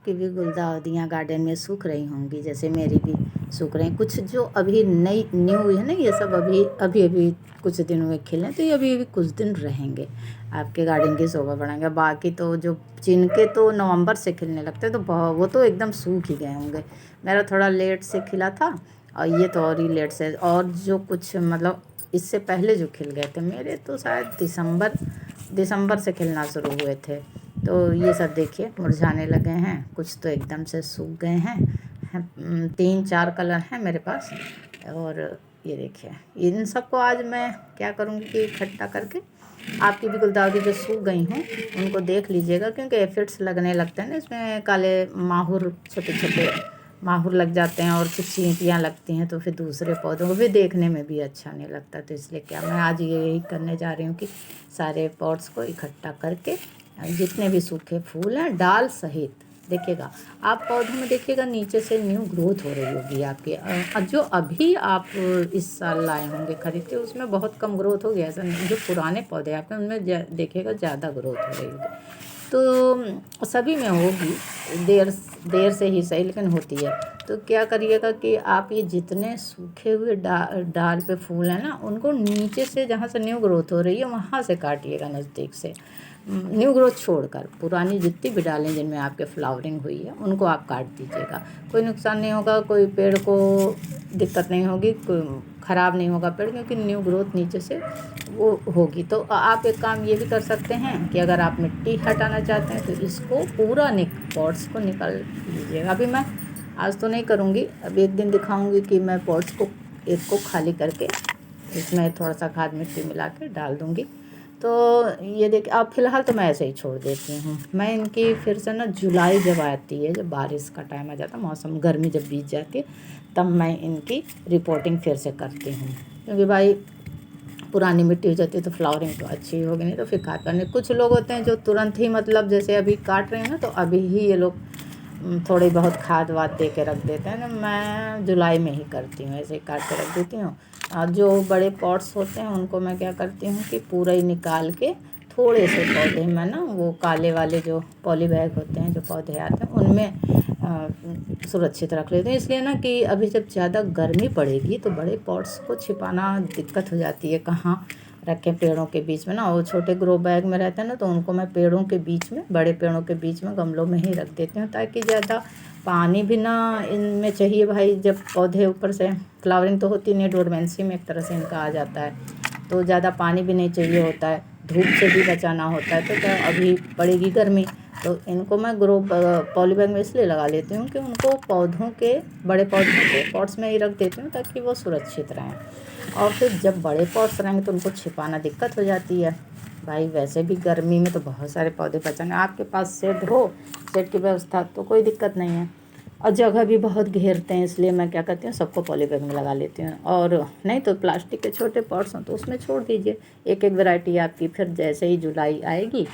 की भी गुलदाउदियाँ गार्डन में सूख रही होंगी, जैसे मेरी भी सूख रही। कुछ जो अभी नई न्यू है ना, ये सब अभी अभी अभी कुछ दिन हुए खिले, तो ये अभी अभी कुछ दिन रहेंगे, आपके गार्डन की शोभा बढ़ाएंगे। बाकी तो जो जिनके तो नवंबर से खिलने लगते हैं तो वो तो एकदम सूख ही गए होंगे। मेरा थोड़ा लेट से खिला था और ये तो और ही लेट से, और जो कुछ मतलब इससे पहले जो खिल गए थे मेरे तो शायद दिसंबर से खिलना शुरू हुए थे। तो ये सब देखिए मुरझाने लगे हैं, कुछ तो एकदम से सूख गए हैं। 3-4 कलर हैं मेरे पास। और ये देखिए इन सबको आज मैं क्या करूँगी कि इकट्ठा करके आपकी भी गुलदाउदी जो सूख गई हैं उनको देख लीजिएगा, क्योंकि एफिड्स लगने लगते हैं ना इसमें, काले माहुर छोटे छोटे माहुर लग जाते हैं और कुछ चींटियाँ लगती हैं, तो फिर दूसरे पौधों को भी देखने में भी अच्छा नहीं लगता। तो इसलिए क्या मैं आज यही करने जा रही हूँ कि सारे पॉट्स को इकट्ठा करके जितने भी सूखे फूल हैं डाल सहित, देखिएगा आप पौधों में देखिएगा नीचे से न्यू ग्रोथ हो रही होगी आपकी। जो अभी आप इस साल लाए होंगे खरीद के उसमें बहुत कम ग्रोथ हो गया, ऐसा नहीं। जो पुराने पौधे आपके उनमें देखिएगा ज़्यादा ग्रोथ हो रही होगी। तो सभी में होगी, देर से ही सही लेकिन होती है। तो क्या करिएगा कि आप ये जितने सूखे हुए डाल पे फूल हैं ना, उनको नीचे से जहाँ से न्यू ग्रोथ हो रही है वहाँ से काटिएगा नज़दीक से। न्यू ग्रोथ छोड़कर पुरानी जितनी भी डालें जिनमें आपके फ्लावरिंग हुई है उनको आप काट दीजिएगा। कोई नुकसान नहीं होगा, कोई पेड़ को दिक्कत नहीं होगी, कोई ख़राब नहीं होगा पेड़, क्योंकि न्यू ग्रोथ नीचे से वो होगी। तो आप एक काम ये भी कर सकते हैं कि अगर आप मिट्टी हटाना चाहते हैं तो इसको पूरा पॉट्स को निकाल लीजिएगा। अभी मैं आज तो नहीं करूँगी, अभी एक दिन दिखाऊँगी कि मैं पॉट्स को एक को खाली करके इसमें थोड़ा सा खाद मिट्टी मिला के डाल दूँगी। तो ये देखिए अब फ़िलहाल तो मैं ऐसे ही छोड़ देती हूँ। मैं इनकी फिर से ना जुलाई जब आती है, जब बारिश का टाइम आ जाता है, मौसम गर्मी जब बीत जाती है, तब मैं इनकी रिपोर्टिंग फिर से करती हूँ। क्योंकि भाई पुरानी मिट्टी हो जाती है तो फ्लावरिंग तो अच्छी होगी नहीं, तो फिर खाद करने। कुछ लोग होते हैं जो तुरंत ही मतलब जैसे अभी काट रहे हैं ना, तो अभी ही ये लोग थोड़ी बहुत खाद वाद दे के रख देते हैं ना। मैं जुलाई में ही करती हूँ, ऐसे ही काट के रख देती हूँ। और जो बड़े पॉट्स होते हैं उनको मैं क्या करती हूँ कि पूरा ही निकाल के थोड़े से पौधे में ना, वो काले वाले जो पॉली बैग होते हैं जो पौधे आते हैं उनमें सुरक्षित रख लेते हैं। इसलिए ना कि अभी जब ज़्यादा गर्मी पड़ेगी तो बड़े पॉट्स को छिपाना दिक्कत हो जाती है, कहाँ रखें पेड़ों के बीच में ना। वो छोटे ग्रो बैग में रहते हैं ना, तो उनको मैं पेड़ों के बीच में, बड़े पेड़ों के बीच में गमलों में ही रख देती हूँ, ताकि ज़्यादा पानी भी ना इनमें चाहिए। भाई जब पौधे ऊपर से फ्लावरिंग तो होती नहीं, डोरमेंसी में एक तरह से इनका आ जाता है, तो ज़्यादा पानी भी नहीं चाहिए होता है, धूप से भी बचाना होता है। तो क्या अभी पड़ेगी गर्मी, तो इनको मैं पॉली बैग में इसलिए लगा लेती हूँ कि उनको पौधों के, बड़े पौधों के पॉट्स में ही रख देती हूँ ताकि वो सुरक्षित रहें। और फिर जब बड़े पॉट्स रहेंगे तो उनको छिपाना दिक्कत हो जाती है। भाई वैसे भी गर्मी में तो बहुत सारे पौधे बचाने, आपके पास शेड हो, शेड की व्यवस्था तो कोई दिक्कत नहीं है। और जगह भी बहुत घेरते हैं, इसलिए मैं क्या करती हूँ सबको पॉली बैग में लगा लेती हूँ। और नहीं तो प्लास्टिक के छोटे पॉट्स हों तो उसमें छोड़ दीजिए, एक एक वैरायटी आपकी। फिर जैसे ही जुलाई आएगी,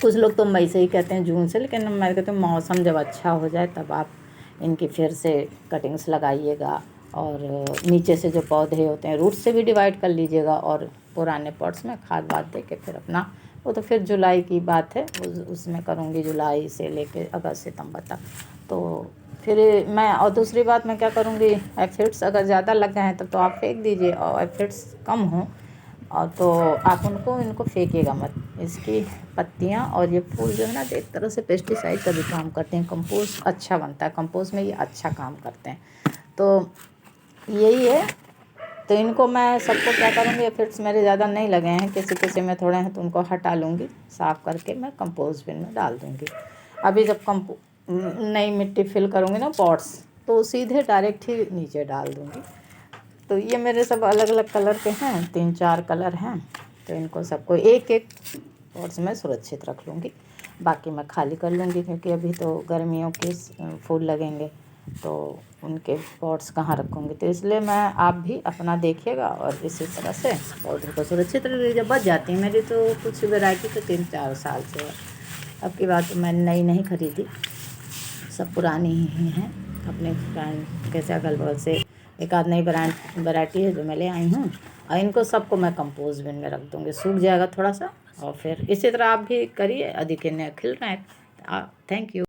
कुछ लोग तो मई से ही कहते हैं, जून से, लेकिन मैं कहती हूँ मौसम जब अच्छा हो जाए तब आप इनकी फिर से कटिंग्स लगाइएगा। और नीचे से जो पौधे होते हैं रूट से भी डिवाइड कर लीजिएगा, और पुराने पॉट्स में खाद वाद दे के फिर अपना, वो तो फिर जुलाई की बात है, उसमें करूँगी जुलाई से लेके अगस्त सितंबर तक। तो फिर मैं, और दूसरी बात मैं क्या करूँगी, एफिड्स अगर ज़्यादा लग गए हैं तब तो आप फेंक दीजिए, और एफिड्स कम हों और तो आप इनको फेंकिएगा मत। इसकी पत्तियाँ और ये फूल जो है ना, एक तरह से पेस्टिसाइड का भी काम करते हैं, कंपोस्ट अच्छा बनता है, कंपोस्ट में ये अच्छा काम करते हैं। तो यही है। तो इनको मैं सबको क्या करूँगी, एफिड्स मेरे ज़्यादा नहीं लगे हैं, किसी किसी में थोड़े हैं तो उनको हटा लूँगी, साफ़ करके मैं कंपोस्ट बिन में डाल दूँगी। अभी जब नई मिट्टी फिल करूँगी ना पॉट्स, तो सीधे डायरेक्ट ही नीचे डाल दूँगी। तो ये मेरे सब अलग अलग कलर के हैं, 3-4 कलर हैं, तो इनको सबको एक एक पॉट्स में सुरक्षित रख लूँगी। बाकी मैं खाली कर लूँगी, क्योंकि अभी तो गर्मियों के फूल लगेंगे, तो उनके पॉट्स कहाँ रखूँगी। तो इसलिए मैं, आप भी अपना देखिएगा और इसी तरह से पौधों को सुरक्षित रख लीजिए। बच जाती है मेरी तो कुछ वैरायटी तो 3-4 साल से है। अब की बात तो मैंने नई नहीं खरीदी, सब पुरानी ही हैं, अपने फ्रेंड कैसे अगल बगल से एक आध नई वैरायटी है जो मैं ले आई हूँ। और इनको सबको मैं कंपोस्ट बिन में रख दूँगी, सूख जाएगा थोड़ा सा। और फिर इसी तरह आप भी करिए, अधिक इन्हें खिल रहे हैं। Thank you.